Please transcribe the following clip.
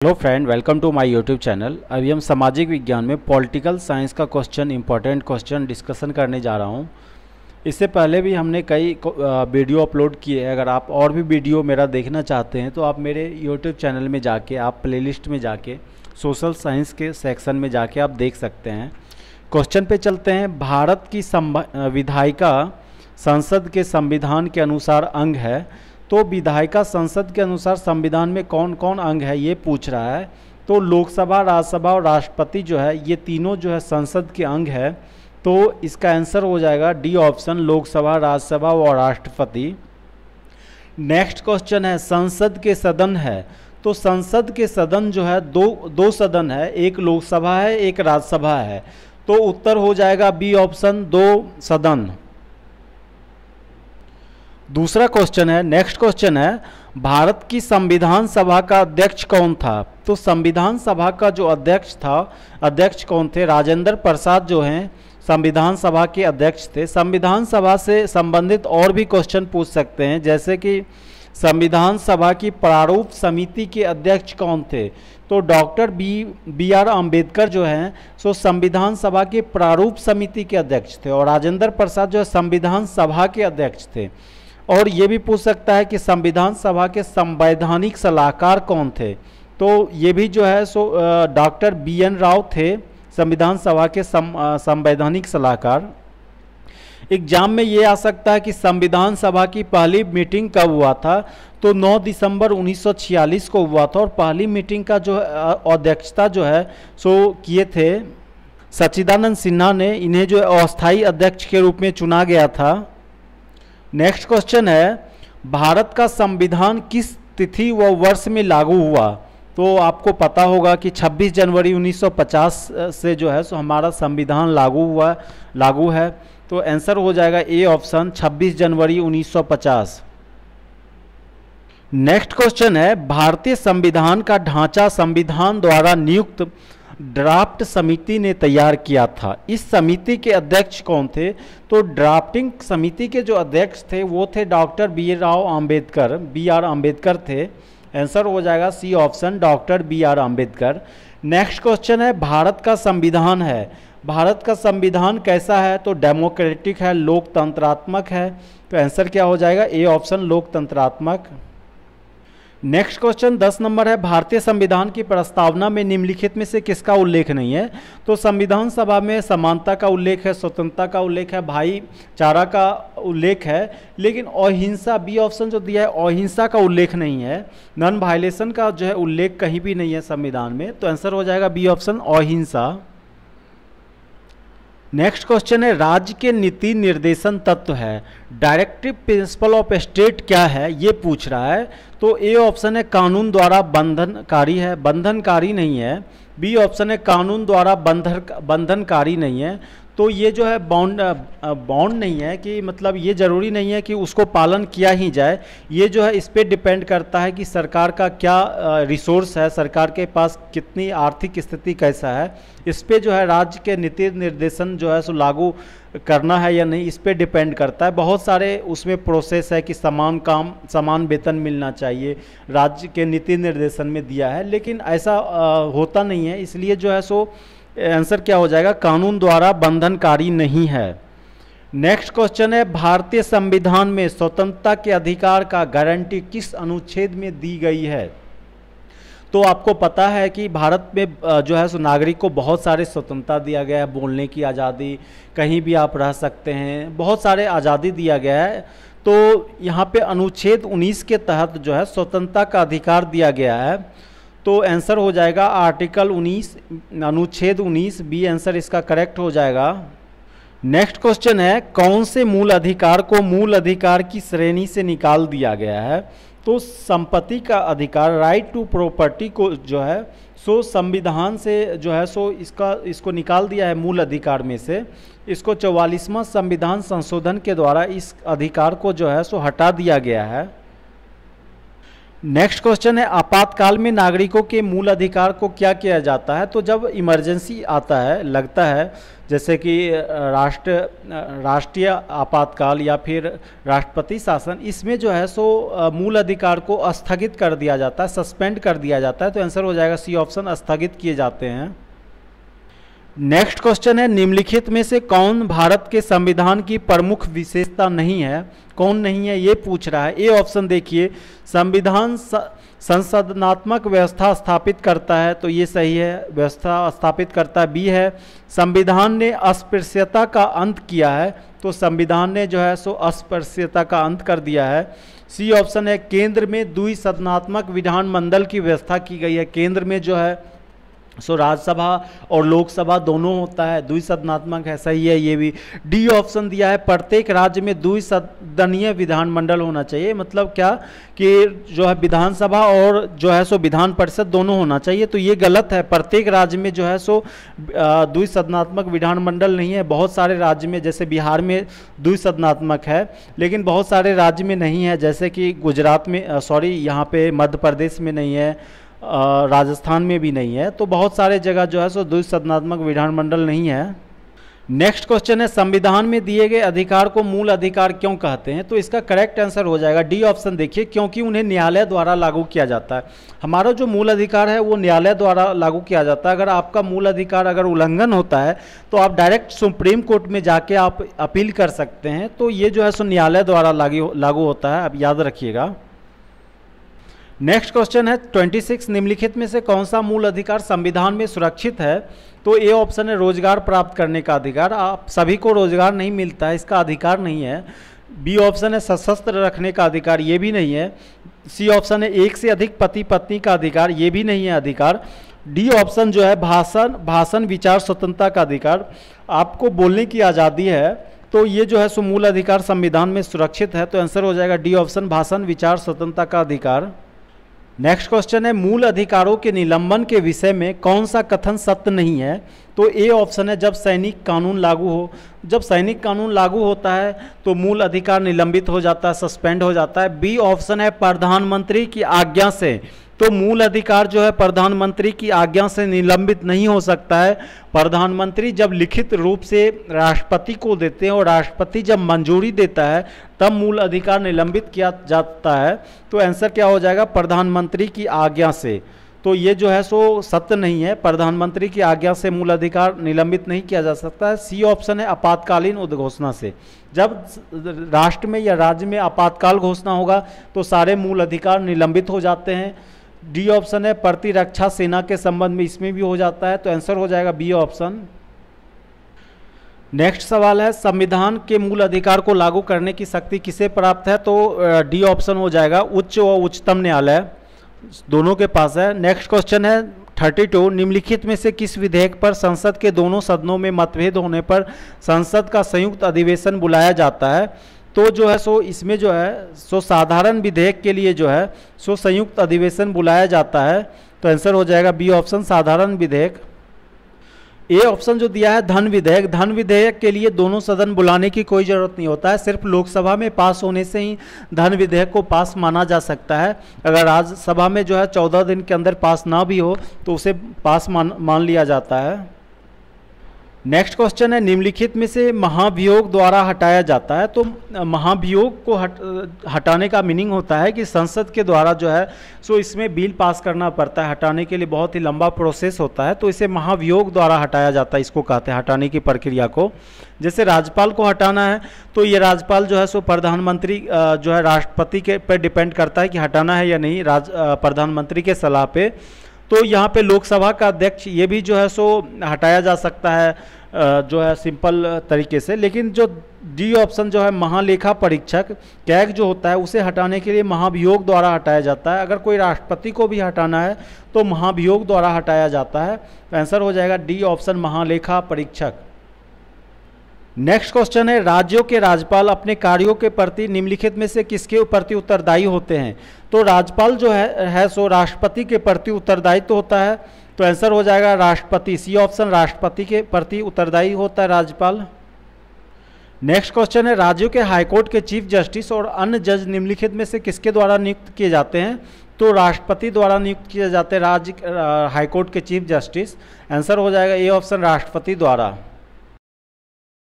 Hello friend, welcome to my YouTube channel. अभी हम सामाजिक विज्ञान में पॉलिटिकल साइंस का क्वेश्चन, इंपॉर्टेंट क्वेश्चन डिस्कशन करने जा रहा हूं। इससे पहले भी हमने कई वीडियो अपलोड किए हैं। अगर आप और भी वीडियो मेरा देखना चाहते हैं तो आप मेरे यूट्यूब चैनल में जाके, आप प्लेलिस्ट में जाके सोशल साइंस के सेक्शन में जाके आप देख सकते हैं। क्वेश्चन पे चलते हैं। भारत की विधायिका संसद के संविधान के अनुसार अंग है। तो विधायिका संसद के अनुसार संविधान में कौन कौन अंग है ये पूछ रहा है। तो लोकसभा, राज्यसभा और राष्ट्रपति जो है, ये तीनों जो है संसद के अंग है। तो इसका आंसर हो जाएगा डी ऑप्शन, लोकसभा, राज्यसभा और राष्ट्रपति। नेक्स्ट क्वेश्चन है, संसद के सदन है। तो संसद के सदन जो है दो सदन है, एक लोकसभा है, एक राज्यसभा है। तो उत्तर हो जाएगा बी ऑप्शन, दो सदन। दूसरा क्वेश्चन है, नेक्स्ट क्वेश्चन है, भारत की संविधान सभा का अध्यक्ष कौन था। तो संविधान सभा का जो अध्यक्ष कौन थे? राजेंद्र प्रसाद जो हैं संविधान सभा के अध्यक्ष थे। संविधान सभा से संबंधित और भी क्वेश्चन पूछ सकते हैं, जैसे कि संविधान सभा की प्रारूप समिति के अध्यक्ष कौन थे। तो डॉक्टर बी आर अम्बेडकर जो हैं सो संविधान सभा के प्रारूप समिति के अध्यक्ष थे, और राजेंद्र प्रसाद जो है संविधान सभा के अध्यक्ष थे। और ये भी पूछ सकता है कि संविधान सभा के संवैधानिक सलाहकार कौन थे। तो ये भी जो है सो डॉक्टर बी एन राव थे संविधान सभा के संवैधानिक सलाहकार। एग्जाम में ये आ सकता है कि संविधान सभा की पहली मीटिंग कब हुआ था। तो 9 दिसंबर 1946 को हुआ था, और पहली मीटिंग का जो अध्यक्षता जो है सो किए थे सच्चिदानंद सिन्हा ने। इन्हें जो अस्थायी अध्यक्ष के रूप में चुना गया था। नेक्स्ट क्वेश्चन है, भारत का संविधान किस तिथि व वर्ष में लागू हुआ। तो आपको पता होगा कि 26 जनवरी 1950 से जो है सो हमारा संविधान लागू है। तो आंसर हो जाएगा A option, 26 January 1950। Next question है, भारतीय संविधान का ढांचा संविधान द्वारा नियुक्त ड्राफ्ट समिति ने तैयार किया था। इस समिति के अध्यक्ष कौन थे। तो ड्राफ्टिंग समिति के जो अध्यक्ष थे वो थे डॉक्टर बी आर अम्बेडकर थे। आंसर हो जाएगा C option, doctor B R Ambedkar. Next question है, भारत का संविधान है। भारत का संविधान कैसा है। तो डेमोक्रेटिक है, लोकतंत्रात्मक है। तो आंसर क्या हो जाएगा, ए ऑप्शन, लोकतंत्रात्मक। नेक्स्ट क्वेश्चन 10 नंबर है, भारतीय संविधान की प्रस्तावना में निम्नलिखित में से किसका उल्लेख नहीं है। तो संविधान सभा में समानता का उल्लेख है, स्वतंत्रता का उल्लेख है, भाईचारा का उल्लेख है, लेकिन अहिंसा, बी ऑप्शन जो दिया है, अहिंसा का उल्लेख नहीं है। नॉन वायलेशन का जो है उल्लेख कहीं भी नहीं है संविधान में। तो आंसर हो जाएगा बी ऑप्शन, अहिंसा। नेक्स्ट क्वेश्चन है, राज्य के नीति निर्देशन तत्व है, डायरेक्टिव प्रिंसिपल ऑफ स्टेट क्या है ये पूछ रहा है। तो ए ऑप्शन है, कानून द्वारा बंधनकारी है, बंधनकारी नहीं है। बी ऑप्शन है, कानून द्वारा बंधनकारी नहीं है। तो ये जो है बॉन्ड नहीं है, कि मतलब ये ज़रूरी नहीं है कि उसको पालन किया ही जाए। ये जो है इस पर डिपेंड करता है कि सरकार का क्या रिसोर्स है, सरकार के पास कितनी आर्थिक स्थिति कैसा है। इस पे जो है राज्य के नीति निर्देशन जो है सो लागू करना है या नहीं, इस पे डिपेंड करता है। बहुत सारे उसमें प्रोसेस है कि समान काम समान वेतन मिलना चाहिए, राज्य के नीति निर्देशन में दिया है, लेकिन ऐसा होता नहीं है। इसलिए जो है सो आंसर क्या हो जाएगा, कानून द्वारा बंधनकारी नहीं है। नेक्स्ट क्वेश्चन है, भारतीय संविधान में स्वतंत्रता के अधिकार का गारंटी किस अनुच्छेद में दी गई है। तो आपको पता है कि भारत में जो है सो नागरिक को बहुत सारे स्वतंत्रता दिया गया है, बोलने की आज़ादी, कहीं भी आप रह सकते हैं, बहुत सारे आज़ादी दिया गया है। तो यहाँ पे अनुच्छेद 19 के तहत जो है स्वतंत्रता का अधिकार दिया गया है। तो आंसर हो जाएगा आर्टिकल 19, अनुच्छेद 19, बी आंसर इसका करेक्ट हो जाएगा। नेक्स्ट क्वेश्चन है, कौन से मूल अधिकार को मूल अधिकार की श्रेणी से निकाल दिया गया है। तो संपत्ति का अधिकार, राइट टू प्रॉपर्टी को जो है सो संविधान से जो है सो इसको निकाल दिया है मूल अधिकार में से। इसको 44वां संविधान संशोधन के द्वारा इस अधिकार को जो है सो हटा दिया गया है। नेक्स्ट क्वेश्चन है, आपातकाल में नागरिकों के मूल अधिकार को क्या किया जाता है? तो जब इमरजेंसी आता है, लगता है, जैसे कि राष्ट्रीय आपातकाल या फिर राष्ट्रपति शासन, इसमें जो है सो मूल अधिकार को स्थगित कर दिया जाता है, सस्पेंड कर दिया जाता है। तो आंसर हो जाएगा सी ऑप्शन, स्थगित किए जाते हैं। नेक्स्ट क्वेश्चन है, निम्नलिखित में से कौन भारत के संविधान की प्रमुख विशेषता नहीं है? कौन नहीं है ये पूछ रहा है। ए ऑप्शन देखिए, संविधान संसदनात्मक व्यवस्था स्थापित करता है, तो ये सही है, व्यवस्था स्थापित करता है। बी है, संविधान ने अस्पृश्यता का अंत किया है, तो संविधान ने जो है सो अस्पृश्यता का अंत कर दिया है। सी ऑप्शन है, केंद्र में द्विसदनात्मक विधानमंडल की व्यवस्था की गई है। केंद्र में जो है सो राज्यसभा और लोकसभा दोनों होता है, द्विसदनात्मक है, सही है ये भी। डी ऑप्शन दिया है, प्रत्येक राज्य में द्विसदनीय विधानमंडल होना चाहिए, मतलब क्या कि जो है विधानसभा और जो है सो विधान परिषद दोनों होना चाहिए, तो ये गलत है। प्रत्येक राज्य में जो है सो द्विसदनात्मक विधानमंडल नहीं है। बहुत सारे राज्य में, जैसे बिहार में द्विसदनात्मक है, लेकिन बहुत सारे राज्य में नहीं है, जैसे कि गुजरात में, यहाँ पे मध्य प्रदेश में नहीं है, राजस्थान में भी नहीं है, तो बहुत सारे जगह जो है सो द्विसदनात्मक विधानमंडल नहीं है। नेक्स्ट क्वेश्चन है, संविधान में दिए गए अधिकार को मूल अधिकार क्यों कहते हैं? तो इसका करेक्ट आंसर हो जाएगा डी ऑप्शन देखिए, क्योंकि उन्हें न्यायालय द्वारा लागू किया जाता है। हमारा जो मूल अधिकार है वो न्यायालय द्वारा लागू किया जाता है। अगर आपका मूल अधिकार अगर उल्लंघन होता है तो आप डायरेक्ट सुप्रीम कोर्ट में जाके आप अपील कर सकते हैं, तो ये जो है सो न्यायालय द्वारा लागू होता है, आप याद रखिएगा। नेक्स्ट क्वेश्चन है 26, निम्नलिखित में से कौन सा मूल अधिकार संविधान में सुरक्षित है? तो ए ऑप्शन है, रोजगार प्राप्त करने का अधिकार। आप सभी को रोजगार नहीं मिलता है, इसका अधिकार नहीं है। बी ऑप्शन है, सशस्त्र रखने का अधिकार, ये भी नहीं है। सी ऑप्शन है, एक से अधिक पति पत्नी का अधिकार, ये भी नहीं है अधिकार। डी ऑप्शन जो है, भाषण विचार स्वतंत्रता का अधिकार, आपको बोलने की आज़ादी है, तो ये जो है सो मूल अधिकार संविधान में सुरक्षित है। तो आंसर हो जाएगा डी ऑप्शन, भाषण विचार स्वतंत्रता का अधिकार। नेक्स्ट क्वेश्चन है, मूल अधिकारों के निलंबन के विषय में कौन सा कथन सत्य नहीं है? तो ए ऑप्शन है, जब सैनिक कानून लागू हो। जब सैनिक कानून लागू होता है तो मूल अधिकार निलंबित हो जाता है, सस्पेंड हो जाता है। बी ऑप्शन है, प्रधानमंत्री की आज्ञा से। तो मूल अधिकार जो है प्रधानमंत्री की आज्ञा से निलंबित नहीं हो सकता है। प्रधानमंत्री जब लिखित रूप से राष्ट्रपति को देते हैं और राष्ट्रपति जब मंजूरी देता है तब मूल अधिकार निलंबित किया जाता है। तो आंसर क्या हो जाएगा, प्रधानमंत्री की आज्ञा से। तो ये जो है सो सत्य नहीं है, प्रधानमंत्री की आज्ञा से मूल अधिकार निलंबित नहीं किया जा सकता है। सी ऑप्शन है, आपातकालीन उद्घोषणा से। जब राष्ट्र में या राज्य में आपातकाल घोषणा होगा तो सारे मूल अधिकार निलंबित हो जाते हैं। डी ऑप्शन है, प्रतिरक्षा सेना के संबंध में, इसमें भी हो जाता है। तो आंसर हो जाएगा बी ऑप्शन। नेक्स्ट सवाल है, संविधान के मूल अधिकार को लागू करने की शक्ति किसे प्राप्त है? तो डी ऑप्शन हो जाएगा, उच्च व उच्चतम न्यायालय दोनों के पास है। नेक्स्ट क्वेश्चन है 32, निम्नलिखित में से किस विधेयक पर संसद के दोनों सदनों में मतभेद होने पर संसद का संयुक्त अधिवेशन बुलाया जाता है? तो जो है सो इसमें जो है सो साधारण विधेयक के लिए जो है सो संयुक्त अधिवेशन बुलाया जाता है। तो आंसर हो जाएगा बी ऑप्शन, साधारण विधेयक। ए ऑप्शन जो दिया है, धन विधेयक, धन विधेयक के लिए दोनों सदन बुलाने की कोई ज़रूरत नहीं होता है, सिर्फ लोकसभा में पास होने से ही धन विधेयक को पास माना जा सकता है। अगर राज्यसभा में जो है 14 दिन के अंदर पास ना भी हो तो उसे पास मान लिया जाता है। नेक्स्ट क्वेश्चन है, निम्नलिखित में से महाभियोग द्वारा हटाया जाता है? तो महाभियोग को हटाने का मीनिंग होता है कि संसद के द्वारा जो है सो इसमें बिल पास करना पड़ता है, हटाने के लिए बहुत ही लंबा प्रोसेस होता है, तो इसे महाभियोग द्वारा हटाया जाता है, इसको कहते हैं हटाने की प्रक्रिया को। जैसे राज्यपाल को हटाना है तो ये राज्यपाल जो है सो प्रधानमंत्री जो है राष्ट्रपति के पर डिपेंड करता है कि हटाना है या नहीं, प्रधानमंत्री के सलाह पे। तो यहाँ पे लोकसभा का अध्यक्ष ये भी जो है सो हटाया जा सकता है जो है सिंपल तरीके से। लेकिन जो डी ऑप्शन जो है, महालेखा परीक्षक कैग जो होता है, उसे हटाने के लिए महाभियोग द्वारा हटाया जाता है। अगर कोई राष्ट्रपति को भी हटाना है तो महाभियोग द्वारा हटाया जाता है। तो आंसर हो जाएगा डी ऑप्शन, महालेखा परीक्षक। नेक्स्ट क्वेश्चन है, राज्यों के राज्यपाल अपने कार्यों के प्रति निम्नलिखित में से किसके प्रति उत्तरदायी होते हैं? तो राज्यपाल जो है सो राष्ट्रपति के प्रति उत्तरदायी तो होता है। तो आंसर हो जाएगा राष्ट्रपति, सी ऑप्शन, राष्ट्रपति के प्रति उत्तरदायी होता है राज्यपाल। नेक्स्ट क्वेश्चन है, राज्यों के हाईकोर्ट के चीफ जस्टिस और अन्य जज निम्नलिखित में से किसके द्वारा नियुक्त किए जाते हैं? तो राष्ट्रपति द्वारा नियुक्त किए जाते हैं राज्य हाईकोर्ट के चीफ जस्टिस। आंसर हो जाएगा ए ऑप्शन, राष्ट्रपति द्वारा।